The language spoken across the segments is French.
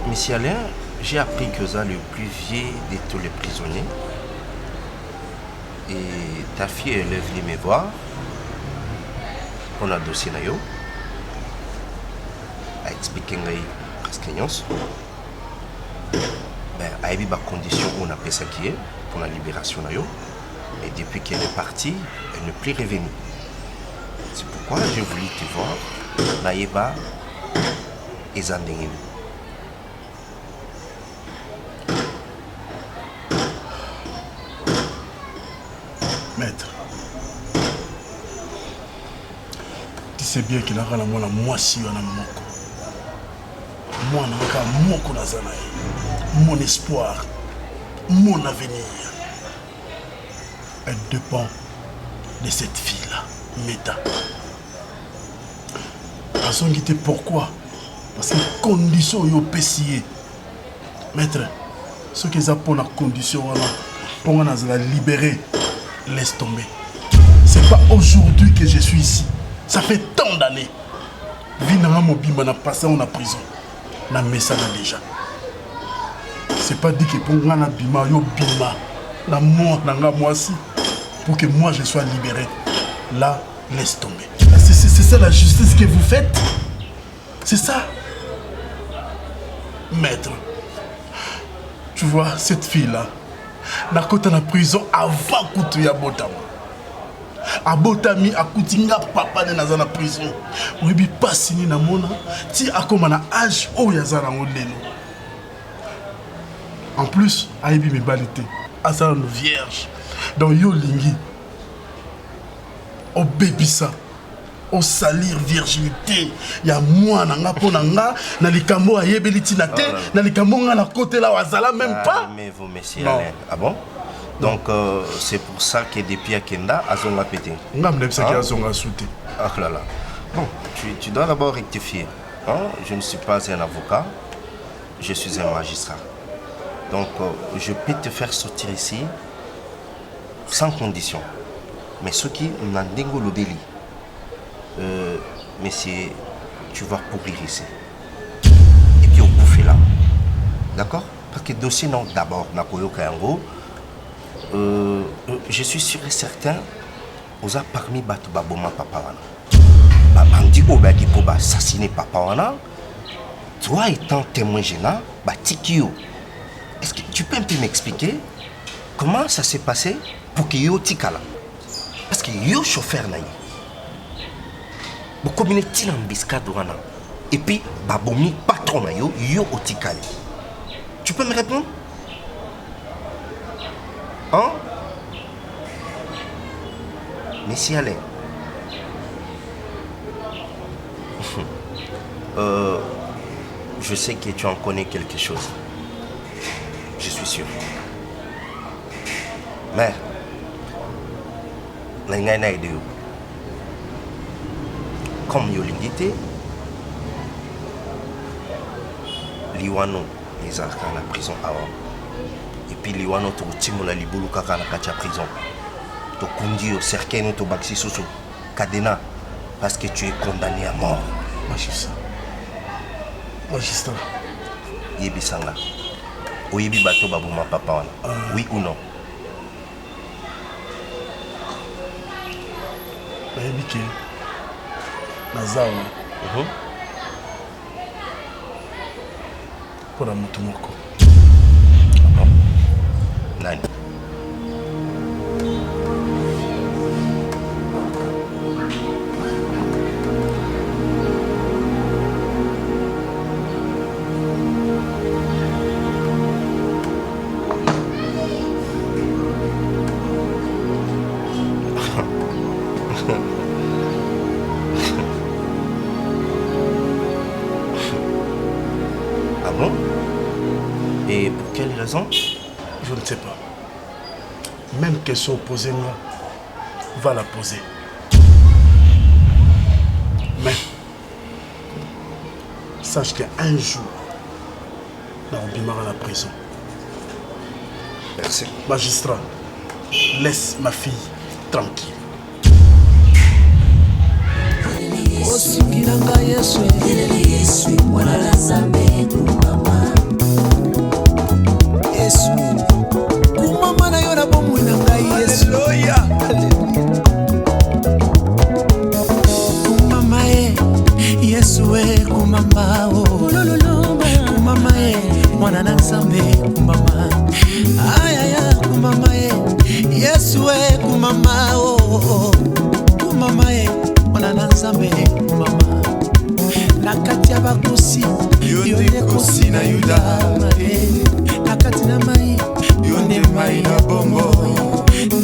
Monsieur Alain, j'ai appris que vous êtes le plus vieux de tous les prisonniers. Et ta fille, elle est venue me voir. On a dossier na yo. A expliqué presque nyonso. Ben, a eu des conditions où on a fait ça qui est pour la libération na yo. Et depuis qu'elle est partie, elle n'est plus revenue. C'est pourquoi j'ai voulu te voir. Naïba et Zandengini. Maître, tu sais bien qu'il a la moi si on a moko. Moi, moko nazanaï. Mon espoir, mon avenir, elle dépend de cette fille-là, Meta. À son guité, pourquoi? Parce que condition yo pessier. Maître, ce qu'ils ont pour la condition, pour nous la libérer, laisse tomber. C'est pas aujourd'hui que je suis ici. Ça fait tant d'années. Vinara Mobimba n'a passé en prison. Na messa déjà. C'est pas dit que pour moi na bima yo bima la mort nanga moi aussi pour que moi je sois libéré. Là, laisse tomber. C'est ça la justice que vous faites? C'est ça? Maître, tu vois cette fille là, na kota na prison avant kutu ya botama. Abotami akutinga papa ne naza na prison. Oyebi pasi ni na mona ti akoma na âge o yaza na lelo. En plus, ayebi me balite. Asa no vierge. Donc yo lingi. O bébisa. O salir virginité. Ya moi na nga pona nga na likambo ayebeli tina te, na likambo nga na côté là wazala même pas. Mais vous monsieur Alain. Ah bon? Donc c'est pour ça que depuis Akenda, Azonga pété. Ah là là. Bon, tu dois d'abord rectifier. Hein? Je ne suis pas un avocat, je suis un magistrat. Donc je peux te faire sortir ici sans condition. Mais ce qui n'a dingo le délit, monsieur, tu vas pourrir ici. Et puis au bouffé là. D'accord? Parce que le dossier non d'abord, Nakoyo Kayango. Je suis sûr et certain, vous avez parmi Batu Baboma Papa Wana. Bandi Obaki pour assassiner Papa Wana. Toi étant témoin gênant, Tikio. Est-ce que tu peux un peu m'expliquer comment ça s'est passé pour que yo tikala? Parce que yo chauffeur naï. Vous communauté n'embiscade Wana. Et puis Babomi patron na yo otikali. Tu peux me répondre? Hein? Monsieur Alain, je sais que tu en connais quelque chose. Je suis sûr. Mais, comme yo l'indité, Liwano, les arcs à la prison avant. Et puis les wano to timola libulu kaka na kacha prison. To kundi au cercueil no to baxi soso cadena parce que tu es condamné à mort. Magistrat. Magistrat. Yebi sanga. Oyebi bato babuma papa wana. Oui ou non? Oyebi ke nazawa. Pour la mutumoko. Nani? Ah bon? Et pour quelle raison? Je ne sais pas. Même question posée, moi, va la poser. Mais, sache qu'un jour, on bimara à la prison. Merci. Magistrat, laisse ma fille tranquille. Osikilanga Yesu, mwana la Nzambe. kumama oh kumama mwana na nzambe kumama ayaya kumama Yesu kumama oh kumama mwana na nzambe kumama nakati ya bakosi yonde kosi na Yuda nakati na mai yonde mai na bongo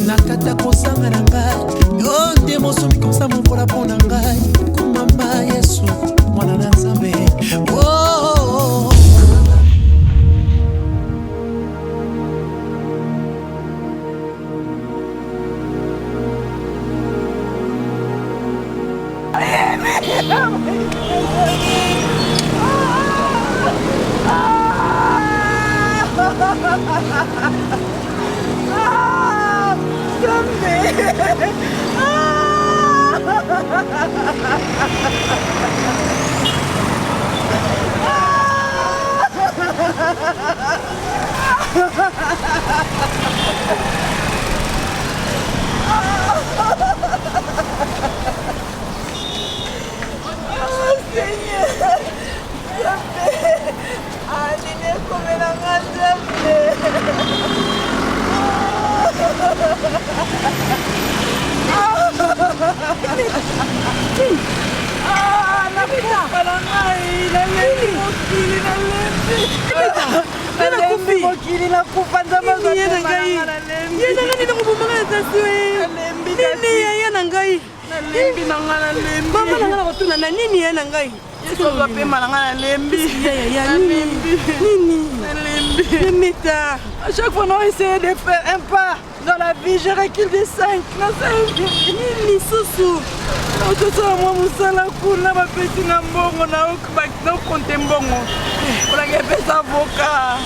nakata kosanga na ngai yonde mosomi kosa mokola mpona ngai kumama Yesu mwana na nzambe oh. À chaque fois, on essaie de faire un pas dans la vie, je recule de 5. Nini susu. Moi, musala kuna bapesi na mbongo na konte mbongo. Kuna ngepesa avocat.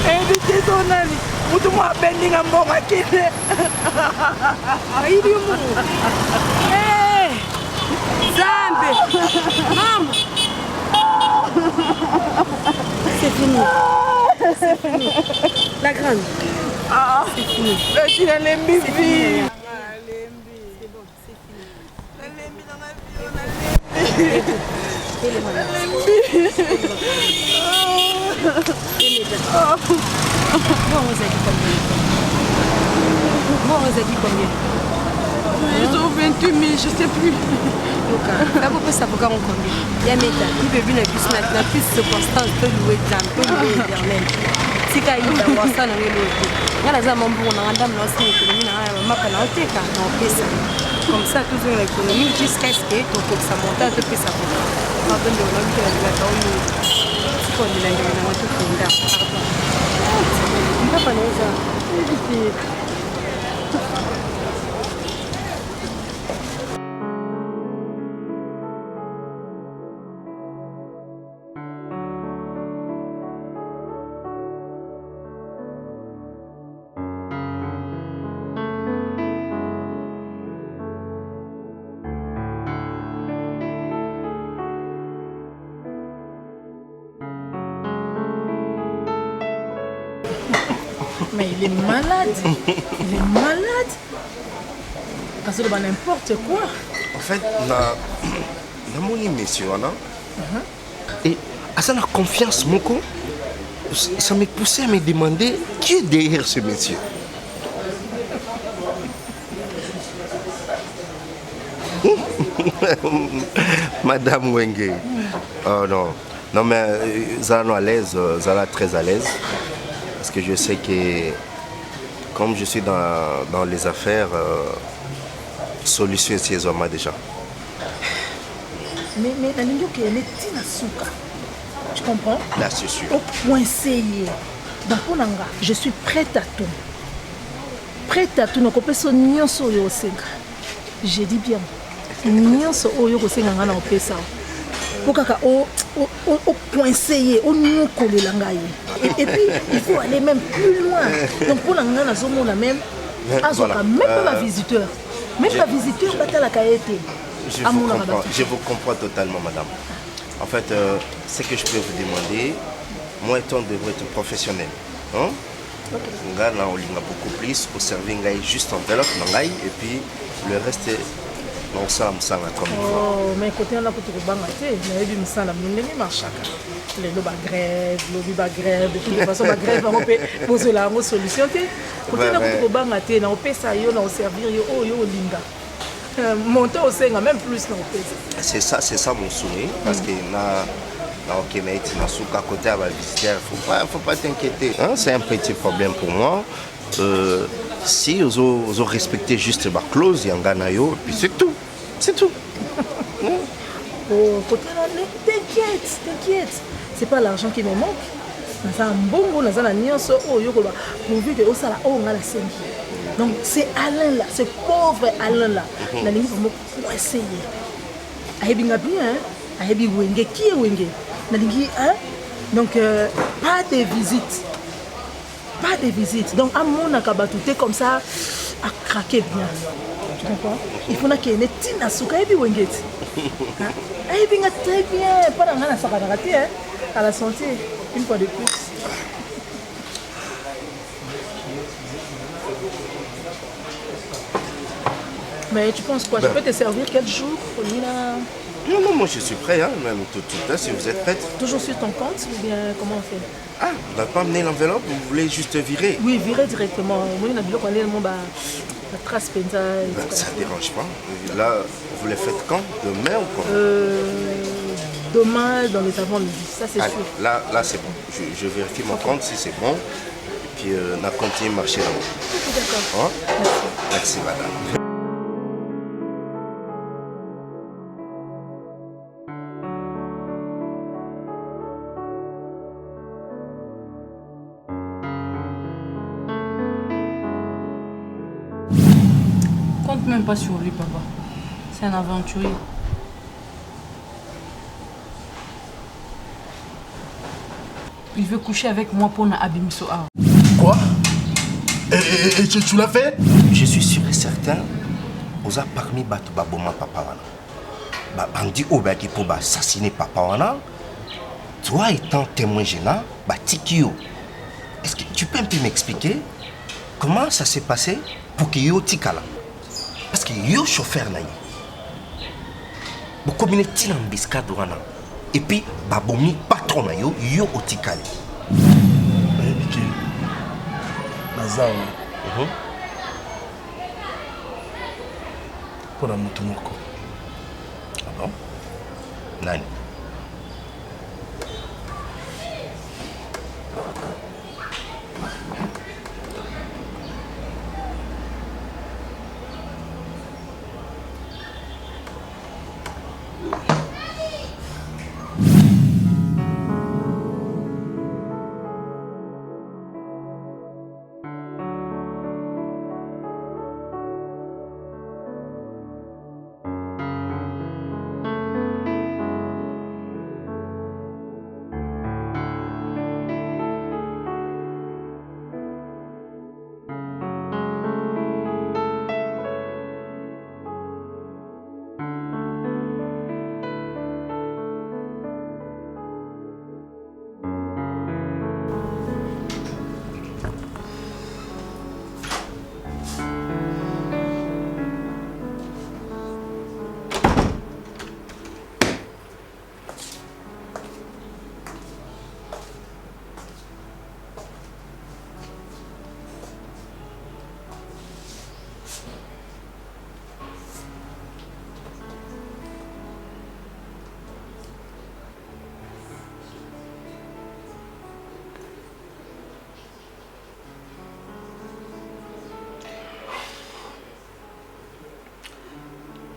Invité tonali. Mutu mwa bendi na mbongo akile. Aidi mu. Zambe. Maman. C'est fini. C'est fini. La grande. Ah, c'est fini. Tu l'as lembi. C'est fini. C'est bon, c'est fini. La lembi dans ma vie, on a lembi. La lembi. Moi, on vous a dit combien? Moi, on vous a dit combien? Ils ont 28 000, je sais plus. Là, vous pouvez savoir combien. Il y a Meta, il peut venir la plus circonstance, peut louer Zam, peut louer l'éternel. Si quand il a voir ça, on est l'autre. Il y a la Zam, on a un dame, on a une économie, on a un map, on a un TK, on fait ça. Comme ça, toujours l'économie, jusqu'à ce que ça monte, on peut ça. Pardon, on a vu que la Zam, si on est là, on a tout fait là. Pardon. On ne peut pas nous dire. Mais il est malade. Il est malade. Parce que n'importe quoi. En fait, mon monsieur, et à ça la confiance, mon co, ça m'a poussé à me demander qui est derrière ce monsieur. Madame Wenge. Oh non. Non mais Zala à l'aise, Zala très à l'aise. Parce que je sais que comme je suis dans les affaires, solution c'est Zoma déjà. Mais la ligne qui est tina souka. Tu comprends? Là c'est sûr. Au point essayer. Donc pour nanga, je suis prête à tout. Prête à tout. Donc on peut se nier sur le senga. J'ai dit bien. Nier sur le senga ngana on peut ça. Pour kaka au point essayer, au nier coller langaye. Et puis il faut aller même plus loin. Donc pour nanga na zomo la même. Azoka même pas ma visiteur. Même ma visiteur bata la kaete. Je vous comprends totalement, madame. En fait, ce que je peux vous demander, moi étant de être professionnel, hein? Nga na olinga beaucoup plus, au servir ngai juste en enveloppe ngai et puis le reste naosala mosala comme mais côté wana kutu kobanga te nayebi mosala ndenge marchaka lelo bagrève lobi bagrève de toute façon bagrève yango mpe bozwela yango solution te côté na kutu kobanga te naopesa yo naoservir yo oyo olinga monte osenga même plus naopesa c'est ça mon souhait parce que na ok mais na suka côté à visiter faut pas t'inquiéter hein? C'est un petit problème pour moi si vous respectez juste ma clause yanga na yo puis c'est tout oh côté là t'inquiète c'est pas l'argent qui me manque naza mbongo naza na nyonso oyo koloba pourvu que osala oyo nga nasengi donc c'est Alain là ce pauvre Alain là nalingi vraiment essayer ayebi nga bien ayebi wenge qui est wenge nalingi hein donc pas de visite donc amonaka bato te comme ça à craquer bien tu comprends il faut qu'il y ait tina suka ayebi wenge ti ayebi nga très bien pas na nga nasakanaka te à la santé une fois de plus. Mais tu penses quoi? Je peux te servir quel jour, Nina? Non, moi je suis prêt, hein, même tout de suite, si vous êtes prête. Toujours sur ton compte ou bien comment on fait? Ah, on va pas amener l'enveloppe, vous voulez juste virer? Oui, virer directement. Moi, il y a la trace penza. Ça ne dérange pas. Là, vous les faites quand? Demain ou quand? Demain, dans les avant-midi, ça c'est sûr. Là c'est bon. Je vérifie mon compte si c'est bon. Et puis, on a continué à marcher là-haut. Ok, d'accord. Hein? Merci, madame. Compte même pas sur lui, papa. C'est un aventurier. Il veut coucher avec moi pour Abimiso. Quoi? Et tu l'as fait? Je suis sûr et certain, vous avez parmi Bato Baboma Papa Wana. Bandi Obaki pour assassiner Papa Wana. Toi étant témoin gênant, Tikio. Est-ce que tu peux un peu m'expliquer comment ça s'est passé pour que yo tikala? Parce que yo chauffeur na yo. Beaucoup de gens ont biscade wana. Et puis babomi patron na yo otikali. Bayebi nazawa. Pour la moto moko. Ah bon? Nani?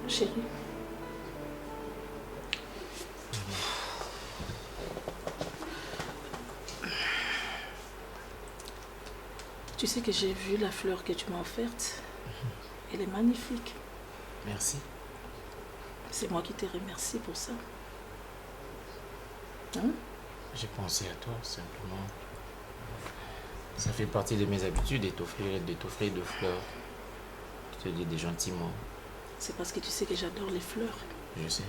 Chérie. Tu sais que j'ai vu la fleur que tu m'as offerte. Elle est magnifique. Merci. C'est moi qui te remercie pour ça. Hein? J'ai pensé à toi, simplement. Ça fait partie de mes habitudes de t'offrir de fleurs. Je te le dis gentiment. C'est parce que tu sais que j'adore les fleurs. Je sais.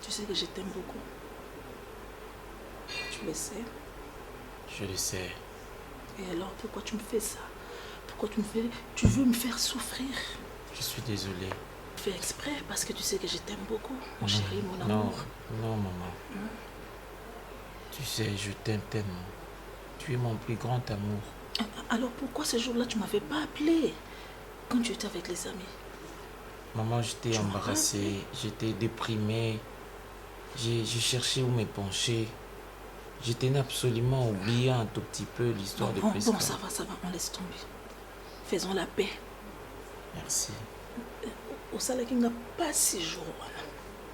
Tu sais que je t'aime beaucoup. Tu le sais. Je le sais. Et alors, pourquoi tu me fais ça? Pourquoi tu veux me faire souffrir? Je suis désolé. Tu fais exprès parce que tu sais que je t'aime beaucoup, mon chéri, mon amour. Non, maman. Tu sais, je t'aime tellement. Tu es mon plus grand amour. Alors pourquoi ce jour-là tu m'avais pas appelé quand tu étais avec les amis? Maman, j'étais embarrassée, j'étais déprimée. J'ai cherché où me pencher. Je tenais absolument à oublier un tout petit peu l'histoire de Prisca. Bon, ça va, on laisse tomber. Faisons la paix. Merci. Au salaire qui n'a pas 6 jours.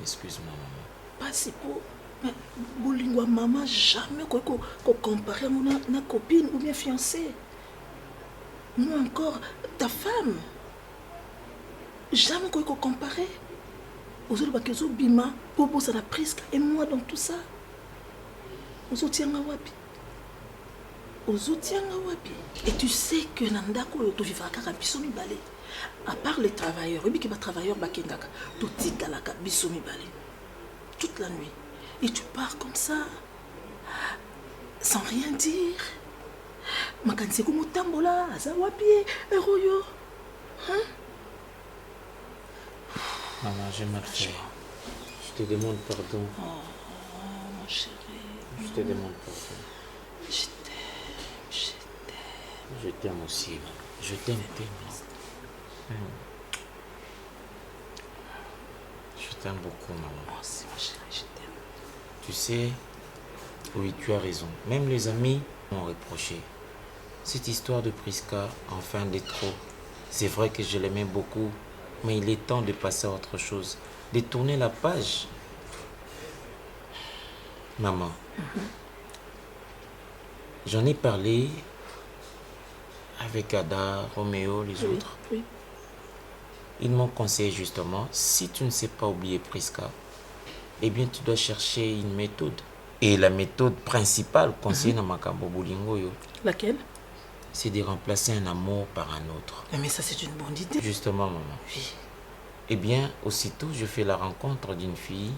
Excuse-moi, maman. Pas si pour. Mais Bolingwa maman jamais qu'on compare à copine ou bien fiancée. Moi encore, ta femme. Jamais qu'on comparer. Aux autres bakezo bima, Bobo ça la Prisca et moi dans tout ça. Aux autres wapi. Aux autres wapi. Et tu sais que Nandako to vivra kaka biso mi balé. À part les travailleurs, et bien que les travailleurs bakendaka, to tikalaka biso mi balé. Toute la nuit. Et tu pars comme ça, sans rien dire. Makanse ko motambola, aza wapi, eroyo. Hein? Maman, j'ai mal fait. Je te demande pardon. Oh, mon chéri. Je te demande pardon. Je t'aime. Je t'aime aussi, maman. Je t'aime tellement. Je t'aime beaucoup, maman. Moi aussi, mon chéri, je t'aime. Tu sais, oui, tu as raison. Même les amis m'ont reproché. Cette histoire de Prisca, enfin des trop. C'est vrai que je l'aimais beaucoup, mais il est temps de passer à autre chose, de tourner la page. Maman, j'en ai parlé avec Ada, Roméo, les autres. Oui. Ils m'ont conseillé justement, si tu ne sais pas oublier Prisca, eh bien tu dois chercher une méthode. Et la méthode principale conseillée dans Makambo Bolingo, Laquelle? c'est de remplacer un amour par un autre. Mais ça, c'est une bonne idée. Justement, maman. Oui. Eh bien, aussitôt, je fais la rencontre d'une fille,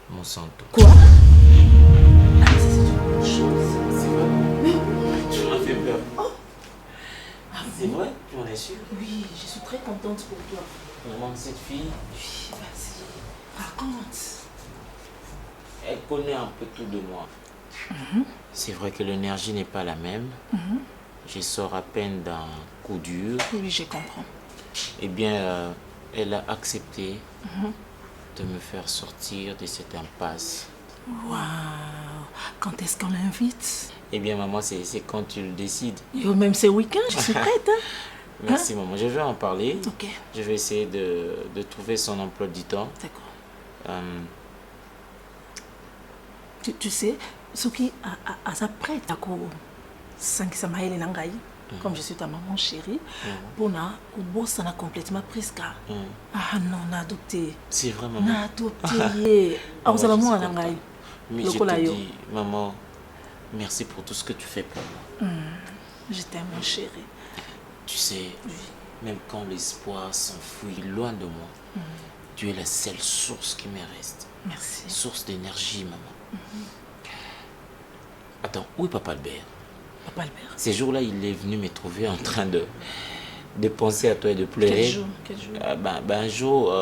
Monsanto. Quoi? Ah, ça, c'est une bonne chose. C'est vrai? Tu m'as fait peur. Oh. Ah, C'est vrai? Tu en es sûr? Oui, je suis très contente pour toi. Maman, cette fille, Oui, vas-y. Raconte. elle connaît un peu tout de moi. C'est vrai que l'énergie n'est pas la même. Je sors à peine d'un coup dur. Oui, je comprends. Eh bien, elle a accepté de me faire sortir de cette impasse. Waouh. Quand est-ce qu'on l'invite? Eh bien, maman, c'est quand tu le décides. Yo, même ce week-end, je suis prête. Hein? Merci, maman. Je vais en parler. Ok. Je vais essayer de trouver son emploi du temps. D'accord. Tu sais, ce qui a sa prête à quoi? Comme je suis ta maman chérie, pour na complètement Prisca. Ah non, on a adopté. C'est vrai, maman. On a adopté. Ah, vous avez moi en Mais je te dis, maman, merci pour tout ce que tu fais pour moi. Je t'aime, mon chéri. Tu sais, même quand l'espoir s'enfuit loin de moi, tu es la seule source qui me reste. Merci. Source d'énergie, maman. Attends, où est Papa Albert? Papa Albert. Ces jours-là, il est venu me trouver en train de penser à toi et de pleurer. Quel jour? Un jour,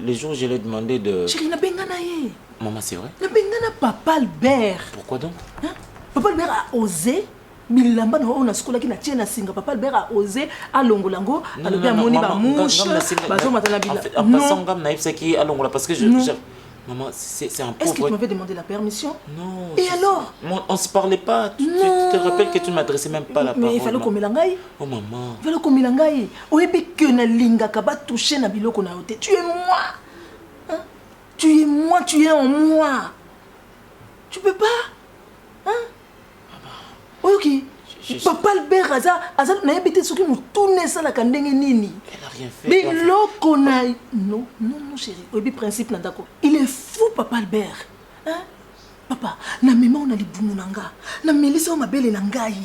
le jour où je lui ai demandé de... Chérie, na bengana ye. Maman, c'est vrai? Na bengana Papa Albert. Pourquoi donc? Hein? Papa Albert a osé. Milamba no ona skola ki na tiena singa. Papa Albert a osé à longolango. A lobi amoni ba mouche. Bazo matala bila. En passant, gam naïf, c'est qui à longola parce que maman, c'est un pauvre... Est-ce que tu m'avais demandé la permission? Non. Et alors? On ne se parlait pas. Tu te rappelles que tu ne m'adressais même pas la parole. Mais il fallait qu'on mélangaille. Oh maman. Il fallait qu'on mélangaille. Oyebi que na linga kaba toucher na biloko na ote. Tu es moi. Hein? Tu es moi, tu es en moi. Tu peux pas? Hein? Ok. Papa Albert aza na yebite soki mutune sala kandenge nini. Elle a rien fait. Mais loko na non chérie. Oyebi principe na dako. Il est fou Papa Albert. Hein? Papa, na mema on a libumu nanga. Na melisa o mabele na ngai.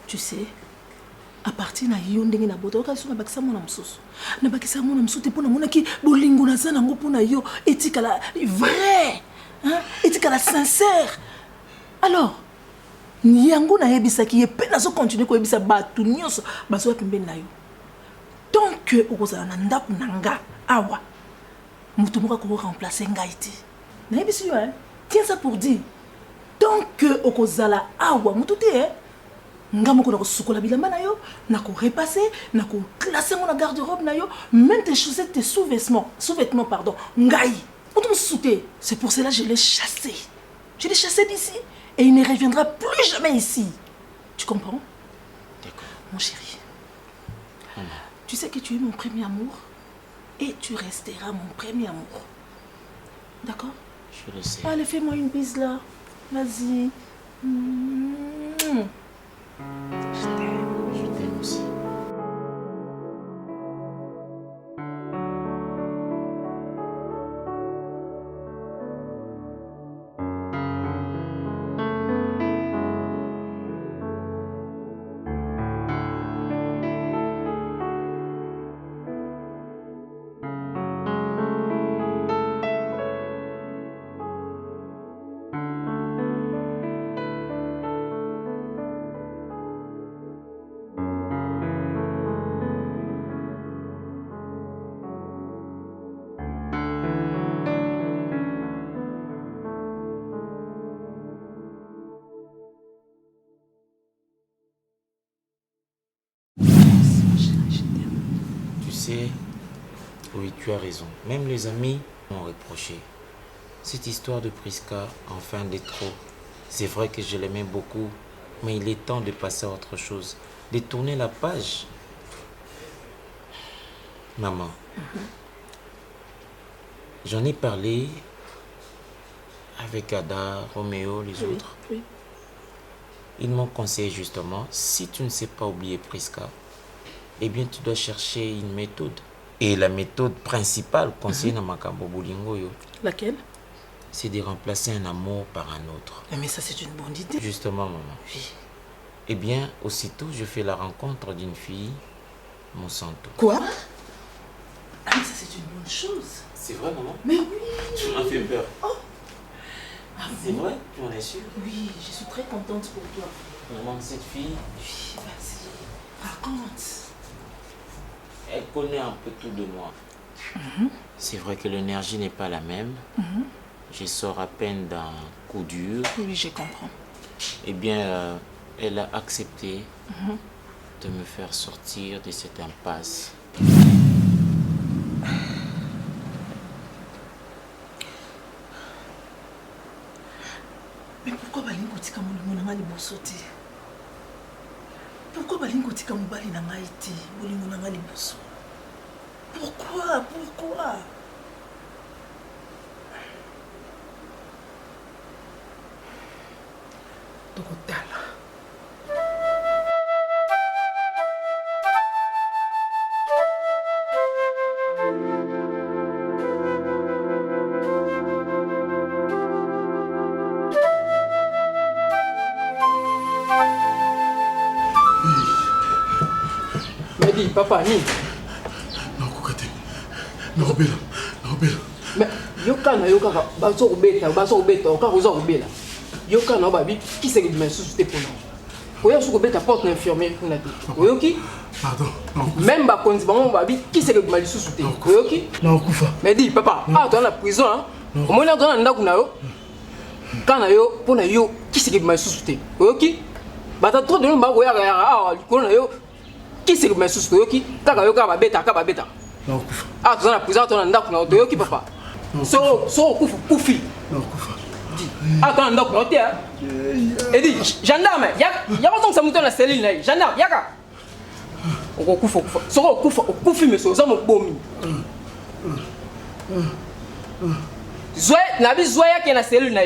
Tu sais, à partir na yo ndenge na boto ka so na bakisa mona msusu. Na bakisa mona msusu te pona mona ki bolingo na sana ngo pona yo etikala vrai. Hein? Etikala sincère. Alors, yango nayebisaki ye mpe nazokontinue koyebisa bato nyonso bazoya pembeni na yo tant que okozala na ndako na nga awa moto moko akoremplace ngai te nayebisi yo tiens ça pour dire tant que okozala awa moto te nga moko nakosukola bilamba na yo nakorepasse nakoklace yango na garde-robe na yo même tes chaussettes tes sous-vêtements pardon ngai moto mosusu te c'est pour cela je l'ai chassé d'ici et il ne reviendra plus jamais ici. Tu comprends? D'accord. Mon chéri, tu sais que tu es mon premier amour et tu resteras mon premier amour. D'accord? Je le sais. Allez, fais-moi une bise là. Vas-y. Je t'aime aussi. Oui, tu as raison. Même les amis m'ont reproché. Cette histoire de Prisca, enfin des trop. C'est vrai que je l'aimais beaucoup, mais il est temps de passer à autre chose, de tourner la page. Maman, j'en ai parlé avec Ada, Roméo, les autres. Oui. Ils m'ont conseillé justement, si tu ne sais pas oublier Prisca, eh bien tu dois chercher une méthode. Et la méthode principale conseillée dans Makambo Bolingo, laquelle? C'est de remplacer un amour par un autre. Mais ça, c'est une bonne idée. Justement, maman. Oui. Eh bien, aussitôt, je fais la rencontre d'une fille, Monsanto. Quoi? Ah, mais ça, c'est une bonne chose. C'est vrai, maman? Mais oui. Tu m'as fait peur. Oh. Ah, c'est vrai? Tu en es sûre? Oui, je suis très contente pour toi. Maman, cette fille... Oui, vas-y. Raconte. Elle connaît un peu tout de moi. C'est vrai que l'énergie n'est pas la même. Je sors à peine d'un coup dur. Oui, je comprends. Eh bien, elle a accepté de me faire sortir de cette impasse. Mais pourquoi balingo tika molimo na ngai liboso te? Pourquoi balingo tika mobali na ngai te molimo na ngai liboso? Pourquoi? Tokotala. Medi, papa, ni. Nakobela. Mais yoka na yoka baso kubeta oka kuza kubela. Yoka na babi qui c'est qui me suscité pour nous. Oya su kubeta porte l'infirmière pour na. Oyoki? Pardon. Même ba konzi bango babi qui c'est qui m'a suscité. Oyoki? Nakufa. Medi, papa, toi na prison hein. Au moins là dans ndako na yo. Kana yo pour na yo qui c'est qui m'a suscité. Oyoki? Bata trop de mba oya ah likolo na yo. Qui c'est qui m'a suscité? Oyoki? Kaka yo ka babeta. Nakufa. Ah, tu as la prison, tu as un acte, tu as qui papa? So, koufi. Nakufa. Ah, tu as un acte, et dit, gendarme, y'a pas tant que ça monte dans la cellule là. Gendarme, y'a qu'à. On koufa. So, koufi, mais ça m'a bomi. Zoé, nabi Zoé qui est dans la cellule là.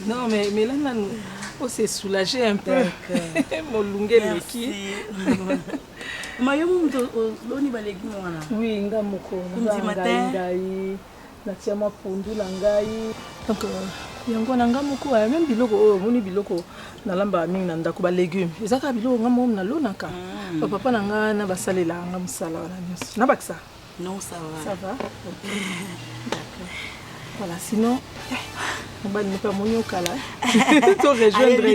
Non, mais là, on s'est soulagé un peu. Mon lungue meki. Oui, ngamoko. Ngai. Natia ma pondu langai. Donc, yango na ngamoko même biloko moni biloko na lamba mingi na ndako ba légumes. Ezaka biloko ngamo na lonaka. Papa na nga na basalela ngamusala na nyos. Na bakisa. Non, ça va. Ça va. D'accord. Voilà, sinon, on va ne pas mouiller kala. Tu rejoindre.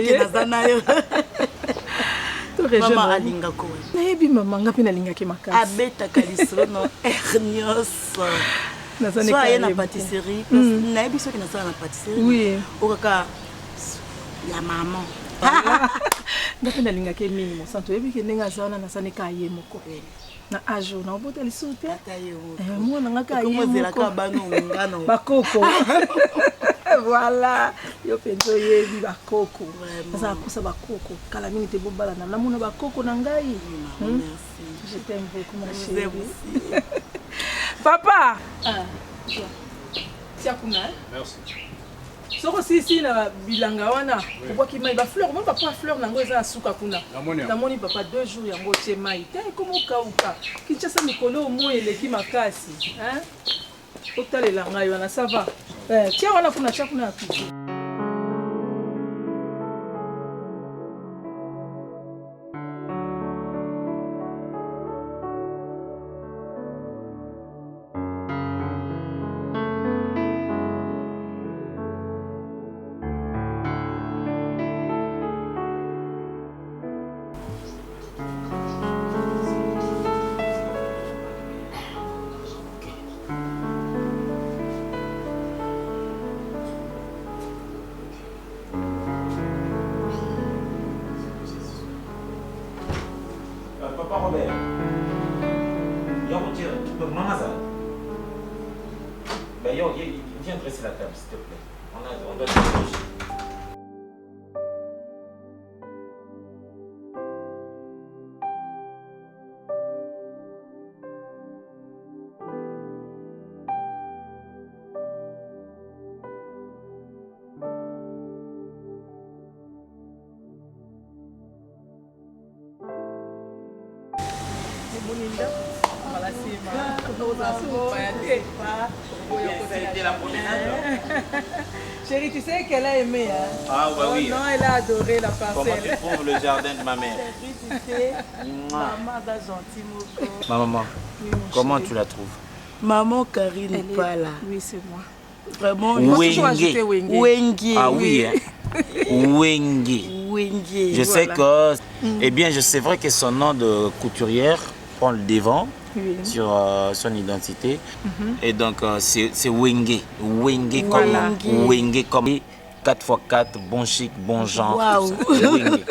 Maman alinga ko. Nayebi mama ngapi na linga ke makasi. Abeta kalisro no hernios. Nazane ka na pâtisserie. Nayebi so ki na na pâtisserie. Oui. Okaka ya maman. Ngapi na linga ke minimo santo yebi ke ninga sana na sane ka ye moko. Na ajo na obota lisupe. Moi na ngaka ye moko. Ngano. Bakoko. Voilà, yo penso yebi bakoko. Ça kosa bakoko. Kala mingi te bobala na namuna bakoko na ngai. Merci. Je t'aime beaucoup ma chérie. Papa. Tiens kuna. Merci. Soko si na bilanga wana. Pourquoi ki mai ba fleur, moi papa fleur nango eza suka kuna. Namoni papa 2 jours yango tie mai. Te komo kauka. Kinchasa mikolo mo eleki makasi, hein? Otalela ngai wana ça va. Tiens wana kuna cha kuna apiki. Papa Robert, maman ça. Ben viens dresser la table s'il te plaît. On doit se manger. Chérie, tu sais qu'elle a aimé, hein? Ah bah oui. Non, elle a adoré la Comment parcelle. tu trouves le jardin de ma mère? Tu sais, maman da gentil moko. Ma maman, Oui, comment tu la trouves? Maman Karine n'est pas là. Oui, c'est moi. Vraiment, Wenge. Wenge. Ah oui, hein? Wenge. Wenge. Je sais que, eh bien, c'est vrai que son nom de couturière prend le devant sur son identité. Et donc, c'est Wenge. Wenge Voilà. comme Wenge comme 4x4, bon chic, bon genre. Waouh. Wenge.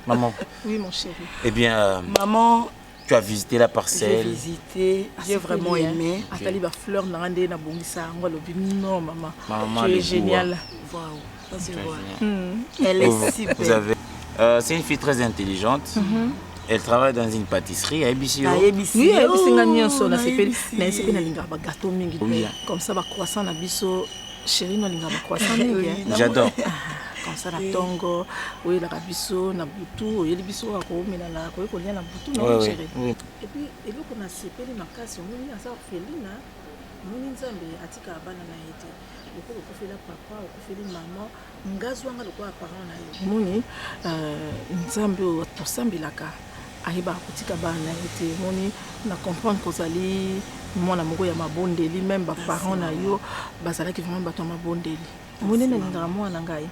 Maman. Oui, mon chéri. Eh bien, maman, tu as visité la j'ai parcelle. visité, j'ai vraiment aimé. Atali ba fleur na ngande na bongisa ngo lobi non maman. Maman, tu le es génial. Waouh, ça se voit. Génial. Elle est si Vous belle. avez, c'est une fille très intelligente. Elle travaille dans une pâtisserie à Ebisio. Oui, bisinga nyonso na sepeli na sepeli na linga ba gâteau mingi. Comme ça ba croissant na biso chérie no linga ba croissant mingi. J'adore. Comme ça na tongo, oui la biso na butu, oui biso ko mena na ko ko lia na butu na chérie. Et puis eloko na sepeli makasi ngoni asa felina. Moni nzambe atika bana na yete. Loko ko fela papa, ko fela maman, ngazwanga loko parent na yo. Moni nzambe to sambilaka. Ahiba kutika bana ete moni na comprendre kozali mwana moko ya mabondeli même ba parents na yo bazalaki vraiment bato mabondeli moni na linga mwana ngai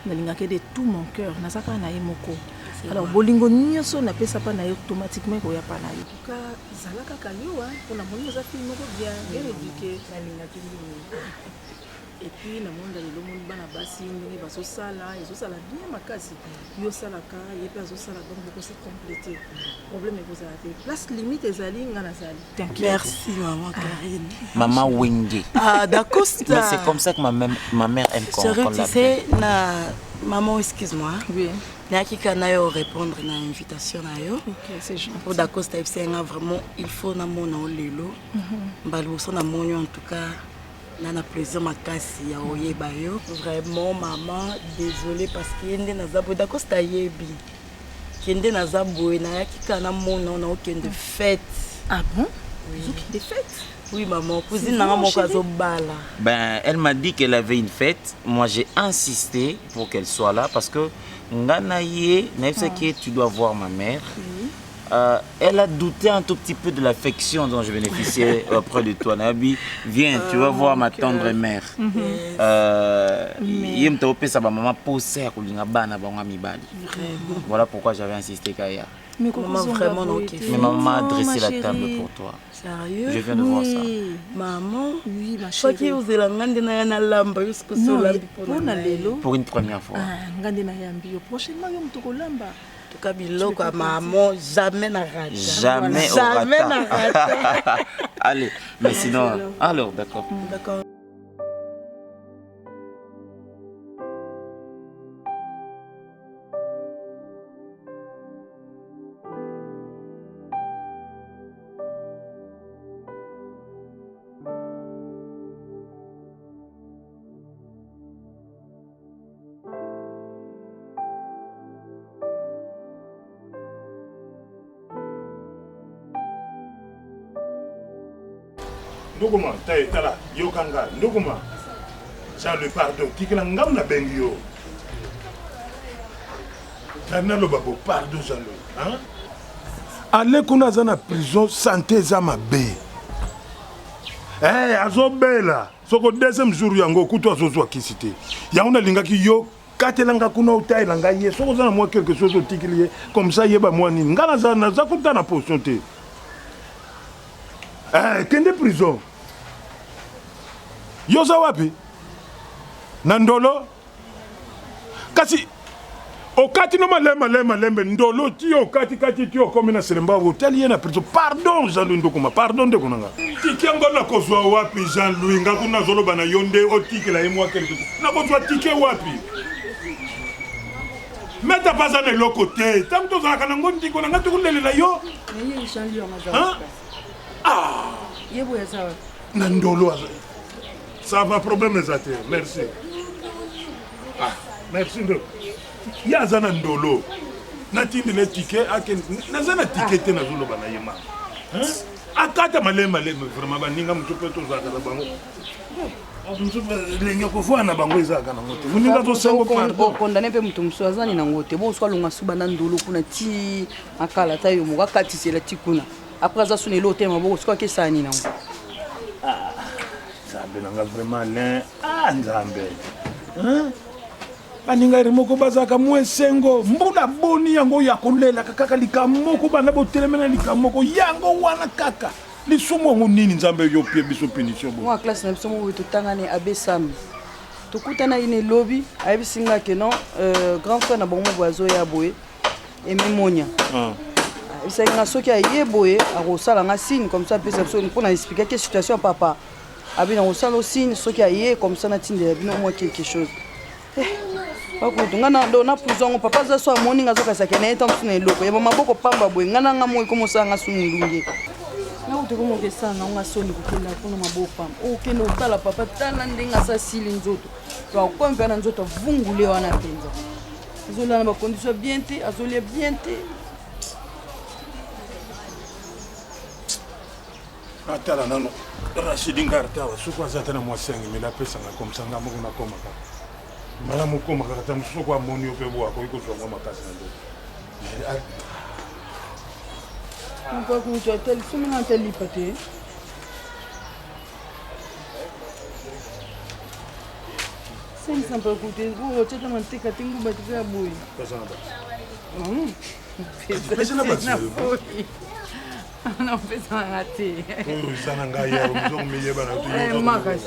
na linga ke de tout mon cœur na saka na ye moko alors bolingo nyonso na pesa pa na yo automatiquement ko ya pa na yo ka zalaka kalio pour na moni za fille moko bien éduquée na linga Et puis na monde lelo monde bana basi ndenge bazosala ezosala bien makasi yosalaka ye mpe azosala donc bokosi compléter problème ekozala te place limite ezali nga nazali. Merci maman Karine. Maman Wenge. Ah d'accord. Mais c'est comme ça que ma mère aime qu'on Chérie, tu l'appelle. sais, maman, excuse-moi. Oui. Naki nayo répondre à l'invitation nayo. Ok, c'est gentil. Pour d'accord, c'est vraiment il faut na mona lelo. Mbaloso na monyo en tout cas. Nana plaisir makasi ya oyeba yo. Vraiment maman, désolée parce que yende na zabo d'accord c'est yebi. Kende na zabo na yaki kana mona na aucun de fête. Ah bon? Oui. Des fêtes? Oui maman, cousine na mo kazo bala. Ben, elle m'a dit qu'elle avait une fête. Moi, j'ai insisté pour qu'elle soit là parce que Nganaye, tu dois voir ma mère. Elle a douté un tout petit peu de l'affection dont je bénéficiais auprès de toi. Nabi, viens, tu vas voir ma tendre mère. Voilà pourquoi j'avais insisté, Kaya. Mais maman, vraiment, non. Mais maman m'a adressé la table pour toi. Sérieux? Je viens de voir ça. Maman? Oui, ma chérie. Pour une première fois. Prochainement, En tout cas, biloko maman, jamais n'a raté. Jamais au rata. Allez, mais sinon... Alors, d'accord. D'accord. Nduguma, tala, yokanga, nduguma. Ça le pardon, tikila ngam na bengio. Tana lo babo, pardon jalo, hein? Allez kuna zana prison santé za mabe. Eh, azo bela. Soko deuxième jour yango kuto azo kisite. Yauna lingaki yo katelanga kuna utailanga ye. Soko zana moi quelque chose au tikilier comme ça yeba moi ni. Ngana zana za kuta na potion te. Eh, kende prison. Yoza wapi? Nandolo? Kasi okati no malema ndolo ti okati ti okomina selemba hotel yena prison. Pardon Jean-Louis Ndokuma, pardon de kunanga. Tikengo na kozwa wapi Jean-Louis ngakuna zolo bana yonde otikela yemwa quelque. Na kozwa tike wapi? Meta pas à l'autre côté. Tant que tu as un bon ticket, on a tout le monde là yo. Mais Jean-Louis Ah. Nandolo. Ça va problème exact. Merci. Ah, merci de. Ya zana ndolo. Natindi le ticket aken na zana ticket na zolo bana yema. Hein? Akata malema vraiment baninga mtupe to za kana bango. Mtupe lenyo kofua na bango za kana ngote. Muninga to sango pardon. Condamné pe mutu mswazani na ngote. Bo swa lunga suba na ndolo kuna ti akala tayo mo kakati sela tikuna. Après ça sonne l'hôtel mabo swa ke sani na ngo. Nanga vraiment lin nzambe baninga rimoko bazaka mwesengo mbula boni yango ya kolela kaka likamoko bana botelemena likamoko yango wana kaka lisumo ngo nini nzambe yo pie biso punition bo moi classe na biso mo totangane abesam tokutana ine lobby ayebisinga ke non grand frère na bongo boazo ya boye ememonya ça nga soki aye boye akosala nga signe comme ça pesa biso pour na expliquer quelle situation papa abi na osala signe soki aye comme ça na tindela bino moi quelque chose bakutu nga na prison papa za so amoni nga zoka sakena eta msuna eloko ya maboko pamba boye nga na nga moi komo sanga sunu lunge na utoko mo kesanga nga soni kokenda kuna maboko pamba okende otala papa tala ndenga sa sili nzoto to akompa na nzoto vungule wana penza zola na ba condition bien te azolia bien te atala nano Rachidi Ngarta wa sukwa zatana mwasengi mila pesa na komsa nga moko na koma ka mala moko maka ta muso kwa moni ope bo ako iko so ngoma kasi na ndo Pourquoi que tu as tel film en tel hypothèse? C'est une simple côté. Vous tu as demandé que tu as battu à bout. pesa na ba Pesa na ba. Non, pesa na raté. sana nga ya muso miyeba na tu Makas.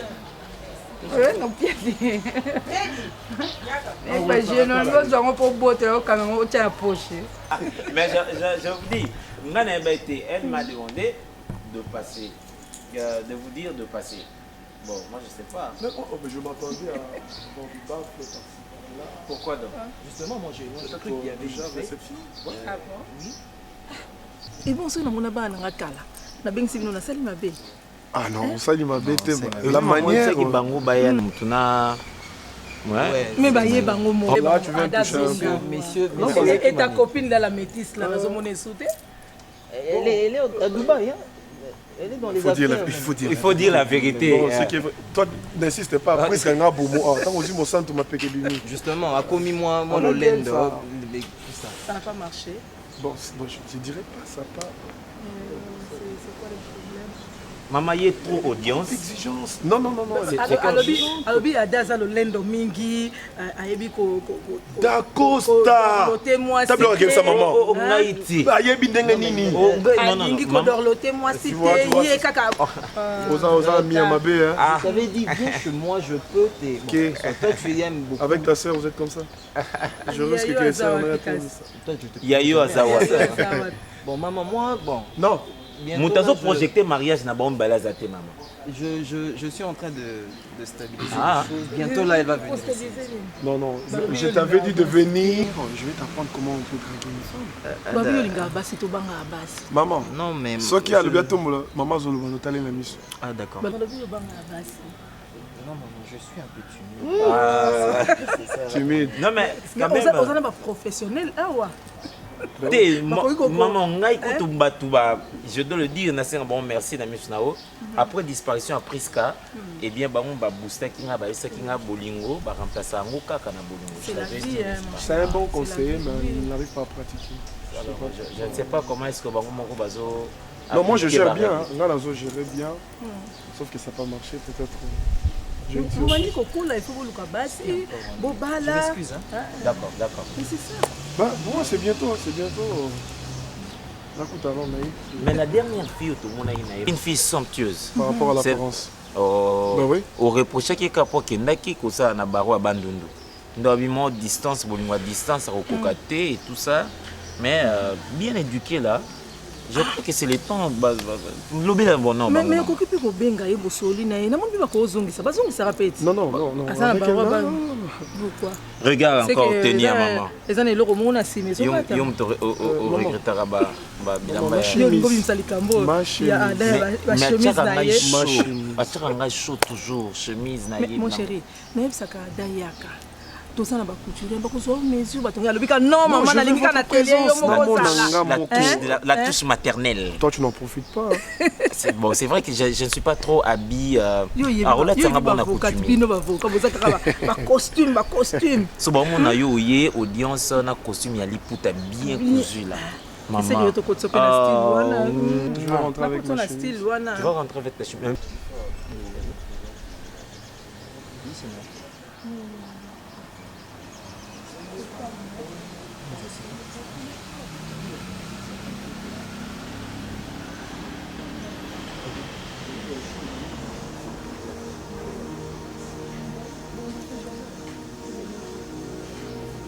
Non, pied. Mais je ne veux pas pour botter quand même au tien poche. Mais je vous dis, elle m'a demandé de passer, de vous dire de passer. Bon, moi je sais pas. Mais je m'attendais à voir du baffle. Pourquoi donc? Justement, moi j'ai un truc qui avait déjà réception. Ah bon? Oui. Et bon, c'est on a pas un kala. Na beng si na sali mabe. Ah non, ça il m'a bêté. La La manière. qui bango bayan mutuna. Ouais. Mais bah yé bango mo. Là tu viens toucher un peu. Messieurs, Et ta copine dans la métisse là, nous avons sauté. elle est à Dubaï. Hein. Elle est dans les affaires. Il faut dire la vérité. Bon, ce qui est vrai. Toi, n'insiste pas. Après, c'est un bon mot. Tant aussi, mon sang, tu m'as pété du nez. Justement, a commis moi On le aime lend. ça. Ça n'a pas marché. Bon, je dirais pas ça. Pas C'est quoi le problème? Maman, il y a trop d'audience. exigence. Non. Alobi adaza lo lendo mingi ayebi ko Da Costa. T'as bloqué comme ça, maman. Oh, Haïti. Ayebi ndenge nini. alingi ko dorloter moi Tu cité vois. yé kaka. Oza mis à ma baie, hein. Ça veut dire que moi je peux t'aimer. Toi tu aimes beaucoup. Avec ta soeur, vous êtes comme ça. Je risque que ça en ait comme ça. Toi tu te. Yayo Azawa. Bon maman, moi bon. Non. Moutazo projeté mariage na bon balazate maman. Je suis en train de stabiliser Ah. les choses. Bientôt là elle va venir. Non. Je t'avais dit de venir. Je vais t'apprendre comment on peut craquer une femme. Babi olinga basi to banga basi. Maman. Non mais. Ce qui a le bientôt, maman Zolo va nous la mission. Ah d'accord. Babi banga basi. Non maman, je suis un peu timide. Timide. Non mais quand Mais même. on a pas professionnel awa. Maman ngai ko tuba je dois le dire na senga bon merci na misnao après disparition à Priska et bien bango ba booster kinga ba esa kinga bolingo ba remplacer ngo kaka na bolingo. C'est la vie. C'est un bon conseiller, mais il n'arrive pas à pratiquer. Alors, je ne sais pas comment est-ce que bango moko bazo. Non, moi je gère bien. Là, la zone gérait bien. Sauf que ça n'a pas marché, peut-être. Vous m'avez dit qu'il faut que vous basi, bobala. Je m'excuse hein. D'accord. Mais c'est ça. Bah, moi c'est bientôt. Mais la dernière fille au monde une fille somptueuse. Par rapport à l'apparence. Oh, bah oui. Au reproché qui kapo kendaki ko ça na baro à bandundu. Ndo bimo distance bolingo distance rokokaté et tout ça. Mais bien éduqué là. Je crois que c'est le temps lobi la bon non. Mais ko kipi ko benga yebo soli na na mon ba ko zongisa bazongisa rapeti. Non. Asa na baro ba. Pourquoi? Regarde encore tenir maman. Les années loko mona sime so pas. Yom to regrettera ba bilamba. Yo ngo bimsali kambo. Ya ada ba chemise na ye. Ataka chaud toujours chemise na ye. Mon chéri, même ça ka dayaka. Tout ça na ba couture ba ko so mesure ba tonga lobika non maman na lingi kana télé yo moko ça. La touche maternelle. Toi tu n'en profites pas. C'est bon, c'est vrai que je ne suis pas trop habillé à relate ça bon à coutume. Ba costume. So bon mon ayo yé audience na costume ya liputa bien cousu là. Maman. C'est que tu ko tsope na style wana. Je vais rentrer avec ma chemise. Tu vas rentrer avec ta chemise.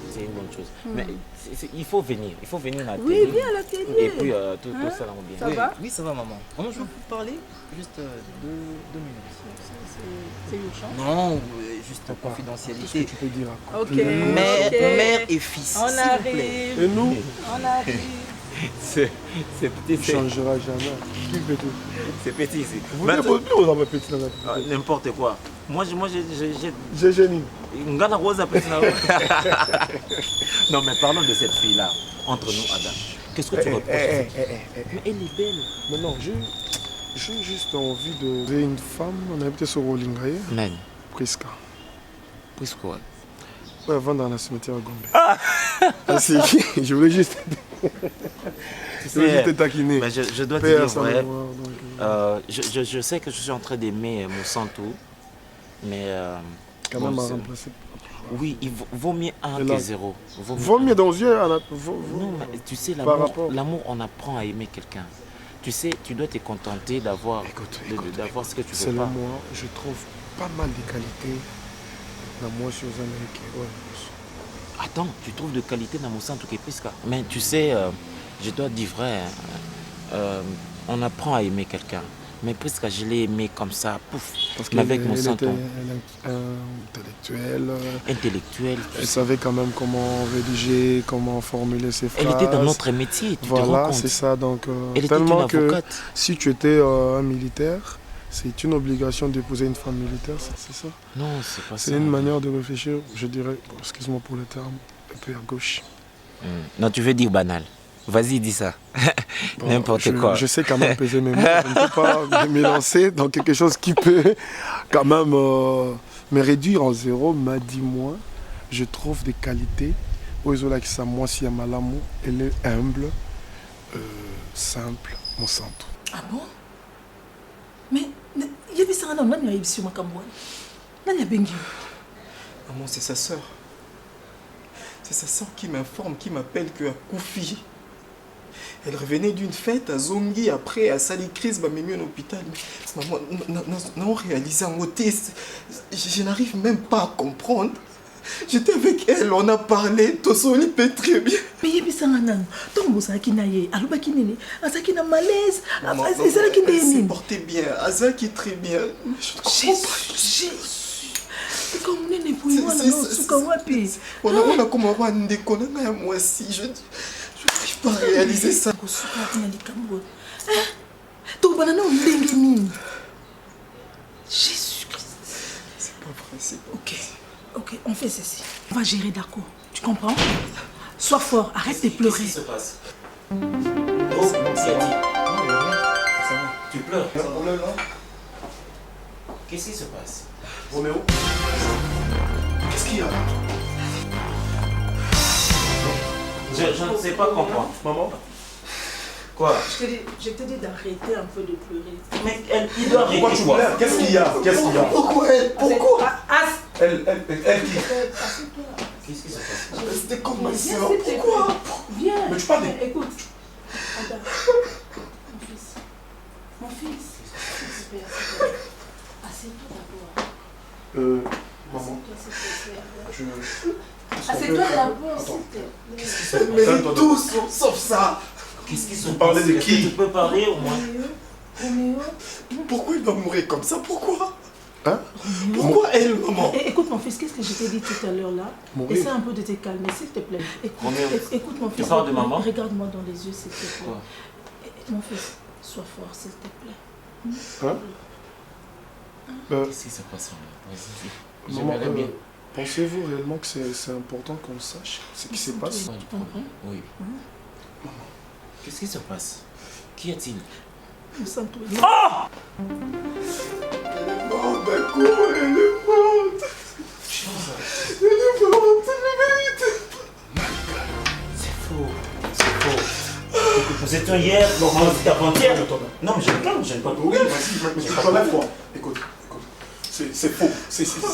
C'est une bonne chose. Mais il faut venir à la télé. Oui, viens à la télé. Et puis tout ça va bien. Ça va? Oui, ça va maman. Maman, je veux vous parler juste 2 minutes. C'est urgent. Non, juste confidentialité. Tu peux dire. OK. Mère et fils. On s'il vous plaît. arrive. Et nous, On arrive. C'est petit. tu ne changeras jamais. Qui fait tout? C'est petit ici. Vous ne pouvez plus aux petits dans la tête. N'importe quoi. Moi, J'ai génie. Ngana Rosa petit. Non, mais parlons de cette fille-là. Entre nous, Adam. Qu'est-ce que tu reproches? Mais elle est belle. Mais non, j'ai juste envie de voir une femme. On a été sur Rolingaye. Man. Priska. Priska, ouais. Ouais, avant dans la cimetière à Gombe. Ah, si, je voulais juste. Je voulais juste te taquiner. Mais je dois te Paix à dire sa vrai. mémoire, Je sais que je suis en train d'aimer mon Santo. Mais. Quand même à remplacer. Oui, il vaut mieux 1 que 0. Vaut mieux dans les yeux. Non, mais tu sais, l'amour, on apprend à aimer quelqu'un. Tu sais, tu dois te contenter d'avoir ce que tu veux. C'est moi, je trouve pas mal de qualités dans moi sur Amérique. Attends, tu trouves de qualité dans mon centre qui est Prisca. Mais tu sais, je dois dire vrai, on apprend à aimer quelqu'un. Mais Prisca, je l'ai aimé comme ça, pouf. Parce mais avec mon elle centre. était intellectuelle. Intellectuelle. Elle savait quand même comment rédiger, comment formuler ses phrases. Elle était dans notre métier, tu te rends voilà, compte. c'est ça. Donc, elle était tellement une que avocate. si tu étais un militaire, c'est une obligation d'épouser une femme militaire, c'est ça? Non, c'est pas ça. C'est une manière de réfléchir, je dirais, excuse-moi pour le terme, un peu à gauche. Non, tu veux dire banal. Vas-y, dis ça. Bon, n'importe quoi. Je sais quand même peser mes mots. Je ne peux pas me lancer dans quelque chose qui peut quand même me réduire en zéro. M'a dit moi, je trouve des qualités. Oizola qui moi si Malamu, elle est humble, simple, mon centre. Ah bon? Mais il y avait ça dans le sur ma cambouane. Là, il y a Bengi. Maman, c'est sa sœur. C'est sa sœur qui m'informe, qui m'appelle qu'à Koufi. Elle revenait d'une fête à Zongi, après à Salikris, bah, mis en hôpital. Maman, non réalisé en hôtesse. Je n'arrive même pas à comprendre. J'étais avec elle, on a parlé, tout ça, il peut très bien. Mais il y a ça nan. Ton beau ça qui naïe, aluba qui nene, asa qui na malaise, Elle s'est portée bien, Asa qui est très bien. Jésus. C'est comme nene pour moi non, suka wapi. On a comme un ndeko na moi aussi, je n'arrive pas à réaliser ça. Jésus-Christ. C'est pas vrai, c'est pas vrai. Ok, on fait ceci. On va gérer d'accord. Tu comprends? Sois fort, arrête de pleurer. Qu'est-ce qui se passe? Oh, tu pleures? Il y a un problème là? Qu'est-ce qui se passe? Roméo? Qu'est-ce qu'il y a? Je ne sais pas comprendre. Maman? Quoi? Je te dis d'arrêter un peu de pleurer. Mais il doit arrêter. Pourquoi tu pleures? Qu'est-ce qu'il y a? Qu'est-ce qu'il y a? Pourquoi elle? Pourquoi? Elle qui? Qu'est-ce qui se passe? C'était comme ma Viens, soeur. s'il te plaît. Pourquoi? Viens. Mais tu parles de... Écoute. Ada. Mon fils. Assieds-toi d'abord. Maman. Assieds-toi d'abord, s'il te plaît. Mais tout sauf ça. Qu'est-ce qui se passe? Parler de qui? Tu peux parler au moins? Roméo. Pourquoi il va mourir comme ça? Pourquoi? Hein? Pourquoi elle, maman? Écoute mon fils, qu'est-ce que je t'ai dit tout à l'heure là? Mourir. Essaie un peu de te calmer, s'il te plaît. Écoute mon fils. Tu parles de maman? Regarde-moi dans les yeux, s'il te plaît. Mon fils, sois fort, s'il te plaît. Qu'est-ce qui se passe? Vas-y. Maman, J'aimerais bien. pensez-vous réellement que c'est important qu'on sache ce qui se passe? Oui. Qu'est-ce qui se passe? Qu'y a-t-il? Ah! Elle est morte d'un coup, elle est morte. Elle est morte, c'est la vérité. C'est faux. Nous étions hier, c'était avant-hier. Non, mais je réclame, je n'aime pas tout. Oui, vas-y, enlève-toi. Écoute. C'est faux. C'est faux.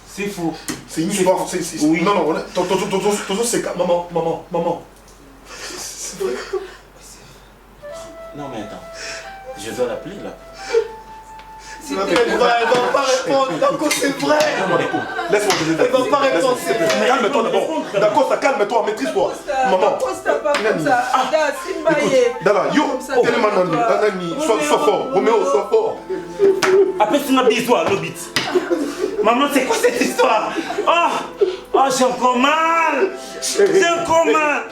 C'est faux. C'est une histoire. Oui. Non, c'est... Maman. C'est vrai. Non, mais attends. Je dois l'appeler là. C'est vrai, elle va pas répondre. D'accord, c'est vrai. Laisse-moi te dire. Elle va pas répondre, c'est vrai. Calme-toi d'abord. D'accord, ça calme-toi, maîtrise-toi. Maman. Dala, yo, tellement Nani, sois fort. Roméo, sois fort. Appelle-moi bisou, Lobit. Maman, c'est quoi cette histoire? Oh, j'ai encore mal. J'ai encore mal.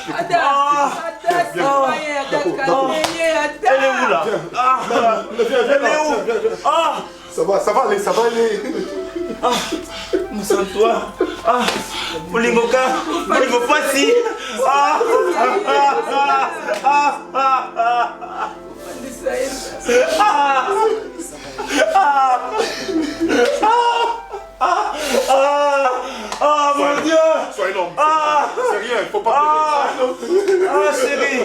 Elle est où là? Elle est où? Ça va aller. Moussa-toi. Olingoka. Olingopasi. Mon Dieu! Sois énorme. C'est rien, il faut pas pleurer. Chérie!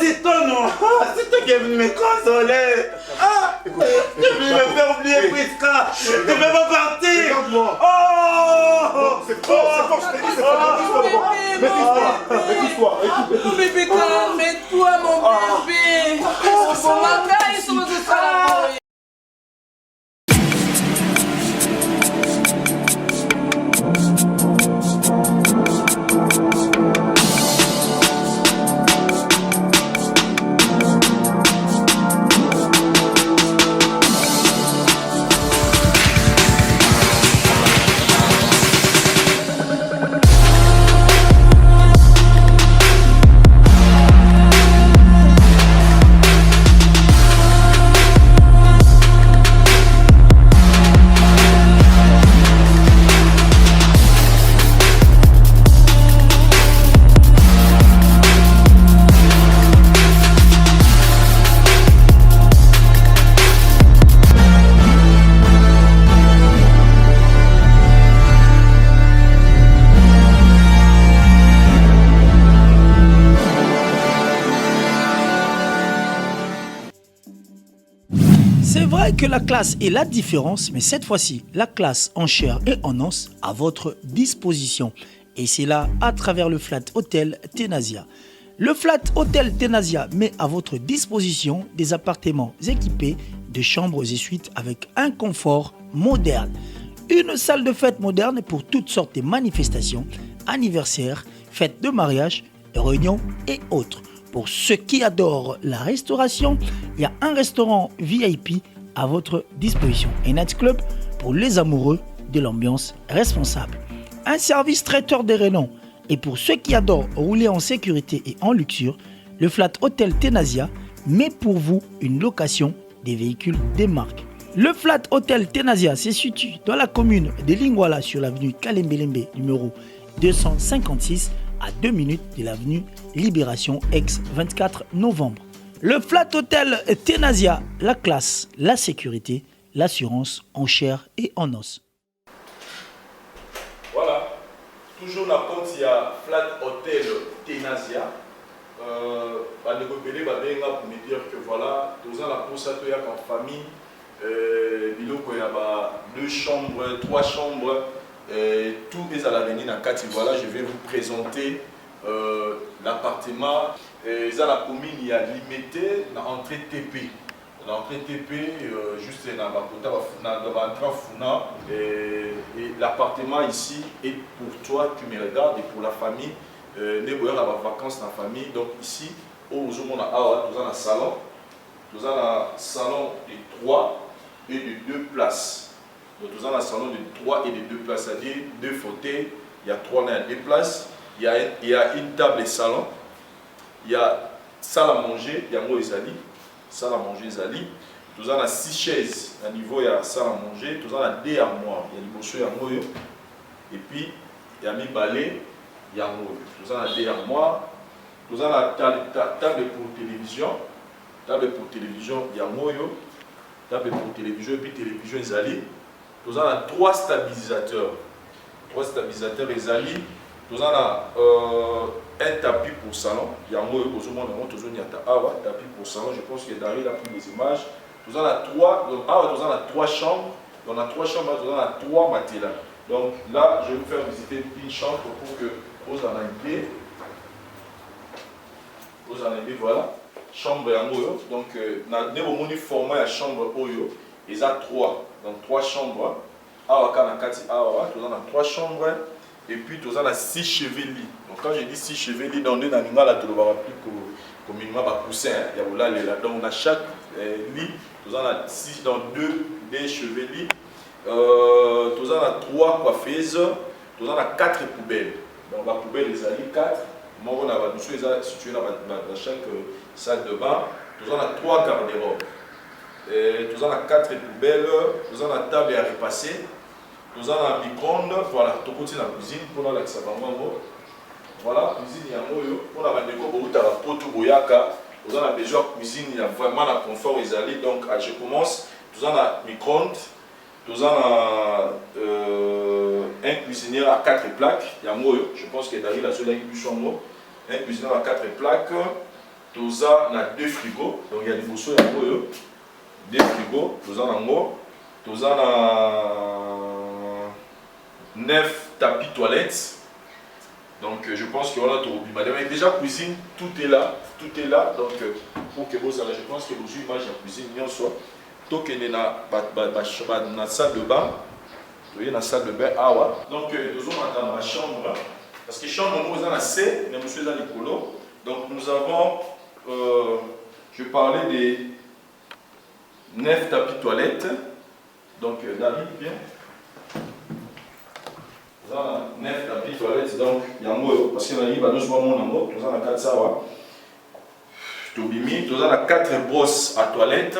C'est toi, non! C'est toi qui es venu me consoler! Tu es venu me faire oublier Prisca! Tu ne peux pas partir! Regarde-moi! C'est fort, je t'ai dit, c'est fort! Maîtrise-toi! Mon bébé, calme-toi, mon bébé! Mon manga, ils sont de ça. vrai que la classe est la différence, mais cette fois-ci, la classe en chair et en os à votre disposition. Et c'est là à travers le Flat Hotel Tenasia. Le Flat Hotel Tenasia met à votre disposition des appartements équipés de chambres et suites avec un confort moderne. Une salle de fête moderne pour toutes sortes de manifestations, anniversaires, fêtes de mariage, réunions et autres. Pour ceux qui adorent la restauration, il y a un restaurant VIP à votre disposition. Un nightclub pour les amoureux de l'ambiance responsable. Un service traiteur de renom. Et pour ceux qui adorent rouler en sécurité et en luxure, le Flat Hotel Tenasia met pour vous une location des véhicules des marques. Le Flat Hotel Tenasia se situe dans la commune de Lingwala sur l'avenue Kalembelembe numéro 256 à 2 minutes de l'avenue Libération ex-24 novembre. Le Flat Hotel Tenasia, la classe, la sécurité, l'assurance en chair et en os. Voilà. Toujours la porte, il y a Flat Hotel Tenasia. Pour me dire que voilà, tous la pousse en famille, il y a 2 chambres, 3 chambres, tout est à l'avenir dans Kati. Voilà, je vais vous présenter l'appartement. La commune, il y a limité l'entrée TP. L'entrée TP, juste dans la et l'appartement ici est pour toi qui me regardes et pour la famille. Nous avons vacances dans la famille. Donc ici, nous avons un salon. Nous avons un salon de 3 et de 2 places. Donc nous avons un salon de 3 et de 2 places, c'est-à-dire 2 fauteuils. Il y a 3 et 2 places. Il y a une table et salon. Il y a salle à manger, il y a moi et Zali. Salle à manger Zali. Nous avons 6 chaises à niveau, il y a salle à manger. Nous avons 2 armoires. Il y a des bossos, il y a moi. Et puis, il y a mis balai, il y a moi. Nous avons 2 armoires. Nous avons la table pour télévision. Table pour télévision, il y a moi. Table pour télévision, et puis télévision Zali. Nous avons 3 stabilisateurs. 3 stabilisateurs Zali. Nous avons un tapis pour salon. Il y a un tapis pour salon. Je pense que Dari a pris les images. Nous avons 3 chambres. On a 3 chambres, nous avons 3 matelas. Donc là, je vais vous faire visiter une chambre pour que vous en ayez. Vous en ayez, voilà. Chambre et Oyo. Donc, nous avons un format de chambre Oyo. Il y a 3. Donc 3 chambres. Nous avons 3 chambres. Et puis, nous avons 6 chevilles. Donc, quand je dis 6 chevilles, on est dans le mal, on va plus communément poussin. Donc, on a chaque lit, nous avons 6 dans 2 des chevilles. Nous avons 3 coiffeuses. Nous avons 4 poubelles. Donc, la poubelle, les alliés 4. Moi, on a situé dans chaque salle de bain. Nous avons 3 garde-robes. Nous avons 4 poubelles. Nous avons la table à repasser. Nous avons un micro-ondes, voilà, tout côté de la cuisine, pour la voilà, cuisine, il y a un moyo, pour la bandeko, il y a un potu boyaka, nous avons besoin de cuisine, il y a vraiment un confort, donc je commence, nous avons un micro-ondes, nous avons un cuisinier à 4 plaques, il y a un moyo, je pense que Dari la seule avec du chambre, un cuisinier à 4 plaques, nous avons 2 frigos, donc il y a des bossos, il y a un moyo, 2 frigos, nous avons un mot, nous avons 9 tapis toilettes. Donc je pense qu'on a tout. Mais déjà cuisine, tout est là. Donc pour que vous allez, je pense que vous avez image en cuisine, il y a soit. Tout que dans la salle de bain. Vous voyez dans la salle de bain. Donc nous sommes dans ma chambre. Parce que chambre, nous avons assez, mais nous sommes dans les colos. Donc nous avons, je parlais des 9 tapis toilettes. Donc David, bien. Nous avons 9 tapis toilettes, donc il y a un mot, parce qu'il y a un livre, nous avons un mot, nous avons 4 sawa. Nous avons 4 brosses à toilette,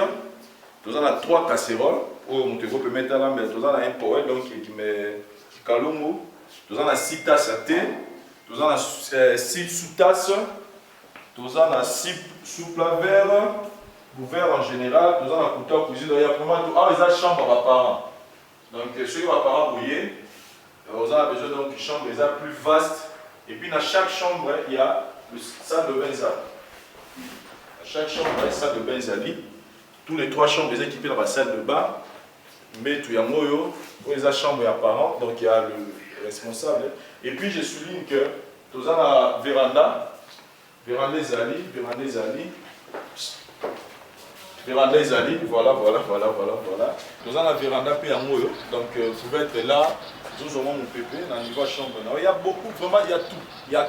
nous avons 3 casseroles, où on peut mettre là, mais nous avons un poêle qui met kalungu, nous avons 6 tasses à thé, nous avons 6 sous-tasses, nous avons 6 soupes à verre, couverts en général, nous avons un couteau à cuisine, il y a vraiment tout. Ah, ils ont une chambre à parents. Donc, ceux qui ont parents bouillés, vous avez besoin d'une chambre plus vaste. Et puis dans chaque chambre, il y a une salle de bain. Dans chaque chambre, il y a une salle de bain. tous les 3 chambres sont équipées dans la salle de bain. Mais tout y a moyo, la chambre est apparente, donc il y a le responsable. Et puis je souligne que nous avons la véranda, véranda Zali, voilà. Nous avons la véranda puis à moyo, donc vous pouvez être là, nous avons mon pépé dans le niveau chambre. Il y a beaucoup, vraiment il y a tout. Il y a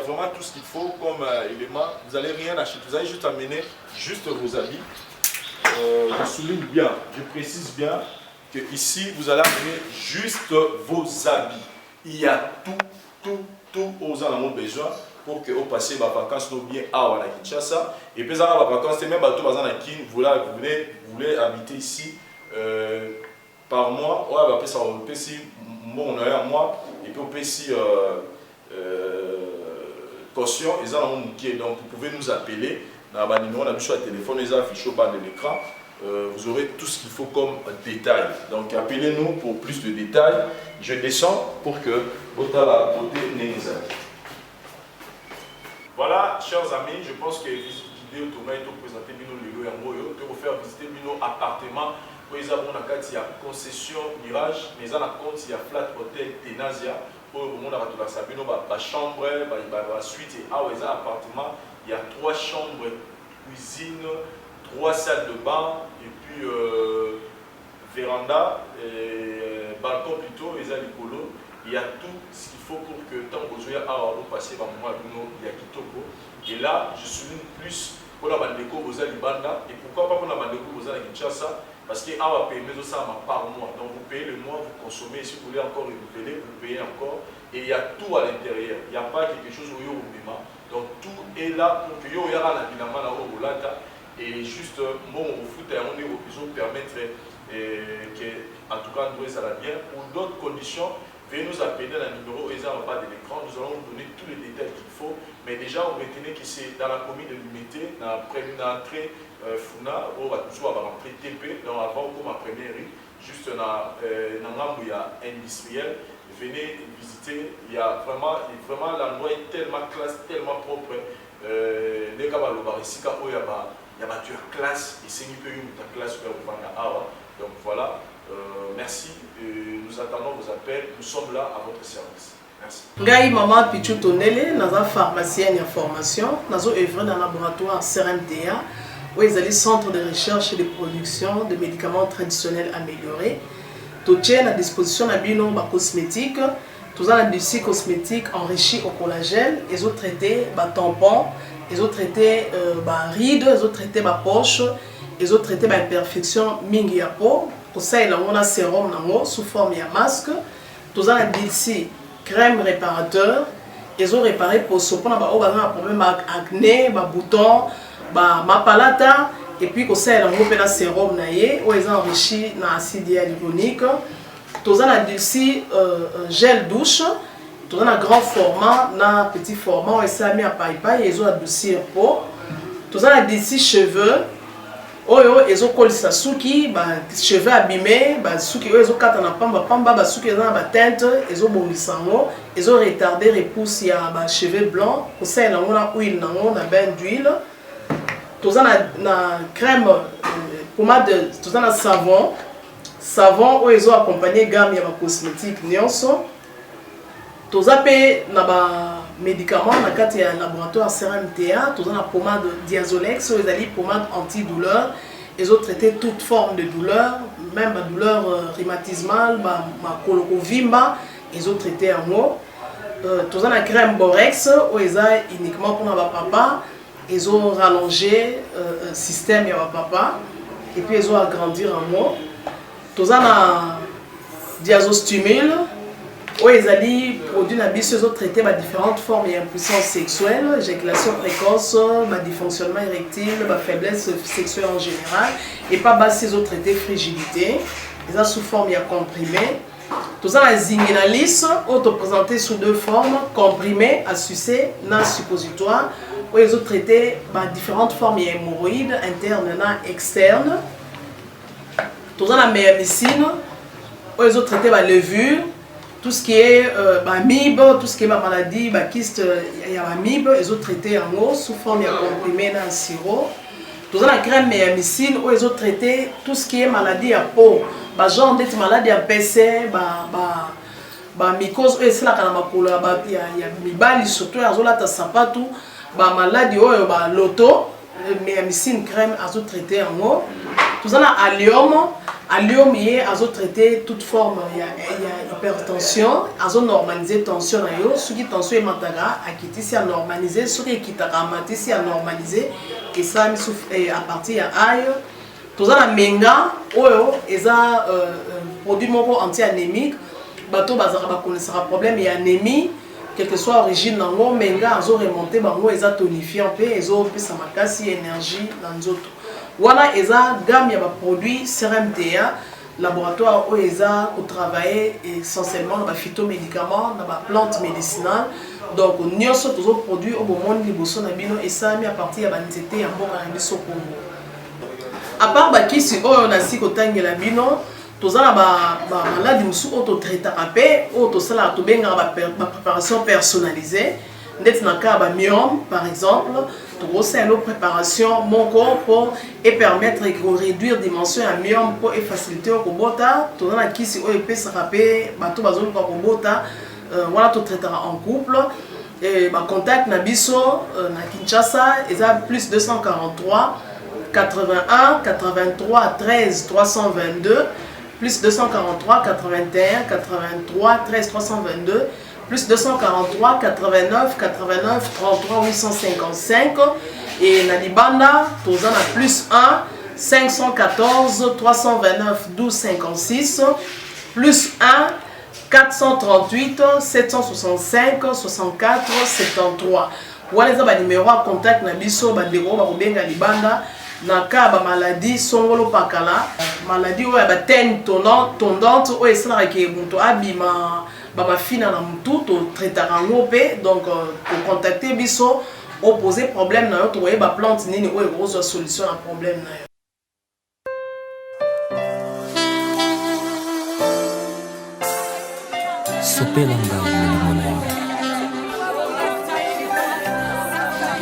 vraiment tout ce qu'il faut comme élément. Vous n'allez rien acheter, vous allez juste amener juste vos habits. Je souligne bien, je précise bien que ici vous allez amener juste vos habits. Il y a tout aux gens besoin pour que vous passiez vos vacances bien à Kinshasa. Et puis, dans les vacances, même bateau vous voulez habiter ici par mois. Ouais, après ça, on peut ici, mon un mois, et puis on peut ici caution, et ça, donc vous pouvez nous appeler. On a un téléphone, les affiches au bas de l'écran. Vous aurez tout ce qu'il faut comme détail. Donc appelez-nous pour plus de détails. Je descends pour que votre la beauté n'est. Voilà, chers amis, je pense que l'idée automatique de présenter Bino Lelo et Moyo, de vous faire visiter Bino appartement. Pour les abonnés, il y a concession Mirage, mais en compte il y a Flat Hotel Tenazia. Pour le monde, il y a chambre, la suite et appartement. Il y a 3 chambres, cuisine, 3 salles de bain, et puis véranda, et balcon plutôt, et l'écolo. Il y a tout ce qu'il faut pour que tant que vous ayez passer par moment il y a Kitoko. Et là, je souligne plus pour la bandeko vous avez Libanda. Et pourquoi pas pour la bandeko vous avez Kinshasa? Parce que va payer ça par mois. Donc vous payez le mois, vous consommez. Si vous voulez encore renouveler, vous payez encore. Et il y a tout à l'intérieur. Il n'y a pas quelque chose où il y a au bima. Donc tout est là pour que vous ayez la binamana au Bolata. Et juste, bon, au foot, on est au besoin de permettre que, en tout cas, nous allons bien. Pour d'autres conditions, veuillez nous appeler dans le numéro et en bas de l'écran. Nous allons vous donner tous les détails qu'il faut. Mais déjà, on retenait que c'est dans la commune de Lumité, dans l'entrée Funa, on va toujours avoir entrée TP, donc avant comme ma première rue, juste dans l'endroit où il y a industriel. Venez visiter, il y a vraiment l'endroit est tellement classe, tellement propre. Les gars, il y a battu classe et c'est une peu une classe donc voilà, merci. Nous attendons vos appels, nous sommes là à votre service. Merci. Ngai maman Pichu Tonele, naza pharmacienne en formation, nazo œuvre dans le laboratoire CRMTA, où ils allaient centre de recherche et de production de médicaments traditionnels améliorés. Tout tient à disposition de bino cosmétiques, tout ça des cosmétiques enrichis au collagène, ils ont traité tampons, ils ont traité rides, ils ont traité poche, ils ont traité imperfection mingi ya peau. Pour ça il y a un sérum sous forme de masque, tout ça des crème réparateur, ils ont réparé pour ce qu'on a un problème avec acné, boutons, mapalata. Et puis, quand c'est un sérum, où ils ont enrichi dans l'acide hyaluronique, tout ça a gel douche, tout ça a grand format, dans petit format, et ça a mis à paille, ils ont adouci un peau, tout ça a des cheveux, ils ont collé sa souki, cheveux abîmés, souki, ils ont quatre pamba, souki, ils ont la teinte, ils ont bondi sango, ils ont retardé repousse, il y a cheveux blancs, pour ça, ils ont huile, ils ont bain d'huile. Tout ça na crème, pommade, tout ça na savon où ils ont accompagné gamme de cosmétiques nyonso. Tout ça na médicaments na kati ya laboratoire CRMTA, tout ça na pommade Diazolex, où ils ont pommade antidouleur. Ils ont traité toute forme de douleur, même la douleur rhumatismale, ma colorovimba, ils ont traité en haut. Tout ça na crème Borex, où ils ont uniquement pour ma papa. Ils ont rallongé le système de papa et puis ils ont agrandi en moi. Tout ça na diazostimule où ils ont produit ils ont traité différentes formes d'impuissance sexuelle, éjaculation précoce, dysfonctionnement érectile, faiblesse sexuelle en général et pas ils ont traité frigidité. Ils ont sous forme de comprimé. Tout ça na zinguinalis présenté sous 2 formes, comprimé à sucer, na suppositoire. Où ils ont traité différentes formes d'hémorroïdes internes et externes. Tout ça la meilleure médecine. Où ils ont traité la levure, tout ce qui est amibe, tout ce qui est maladie, kyste, il y a amibe, ils ont traité en haut sous forme de comprimé dans un sirop. Tous la crème et mycine où ils ont traité tout ce qui est maladie à peau. Bah genre d'être maladie à PC, mycose, et c'est là qu'on a ma peau là, il y a mibali surtout, ils ont là ta sapatou, maladie bah l'auto, mais mycine crème, ils ont traité en haut. Tous la allium, ils ont traité toute forme, il y a hypertension, ils ont normalisé tension là yo, ceux qui tension est mataga, à quitter si à normaliser, ceux qui quittent à mater si à normaliser. Et ça à partir de aïe tout ça la menga oyo eza produit moko anti-anémique bato bazaka bakonesaka problème et anémie quelle que soit origine nango menga azo remonter bango eza tonifiant pe ezo pesa makasi énergie na nzoto wana eza gamme ya ba produit CRMTA laboratoire oyo eza ko travailler essentiellement na ba phytomédicaments na ba plantes médicinales. Donc, nous avons tous produits au moment de et ça mis à partir de l'anxiété et de Congo. À part que si on a si côté la bino, tous avons malade musu auto traité rapé, auto sala to benga ba préparation personnalisée. D'être dans cas ba myome par exemple, tout c'est une préparation mon corps pour et permettre de réduire dimension à myome pour et faciliter au bota. Tout dans qui si on peut se rapé, ba to bazolo ko bota. Voilà, tout traitera en couple. Et contact Nabiso, na Kinshasa, ils ont plus 243 81 83 13 322, plus 243 81 83 13 322, plus 243 89 89 33 855. Et na Libanda, tous en a plus 1 514 329 12 56, plus 1 438 765 64 73. Voilà les numéros à contact na biso bandeko ba kobenga libanda na ka ba maladie songolo pakala maladie oya ba tene tondante o esala ke muntu abima ba mafina na mutu to traitera ngope donc pour contacter biso opposer problème na yo to ba plante nini o ezo solution à problème na yo. Sopelanga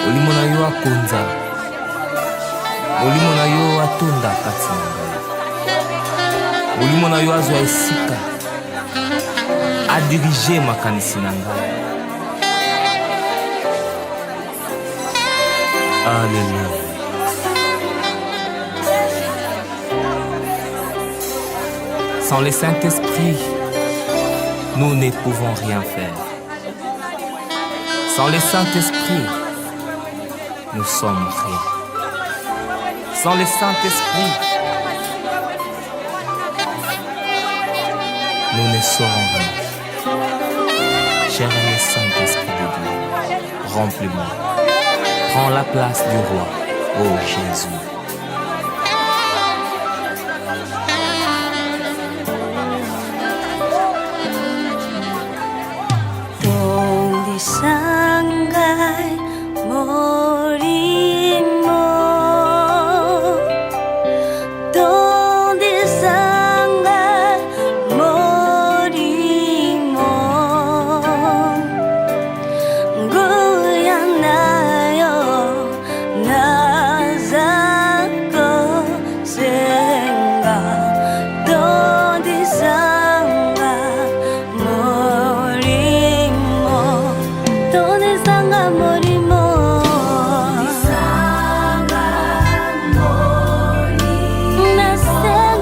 olimo na yo akonza olimo na yo atonda kati na ngai olimo na yo azwa esika adirige makanisi na ngai. Alléluia. Sans le Saint-Esprit, nous ne pouvons rien faire. Sans le Saint-Esprit, nous sommes rien. Sans le Saint-Esprit, nous ne serons rien. Cher le Saint-Esprit de Dieu, remplis-moi. Prends la place du roi, ô Jésus.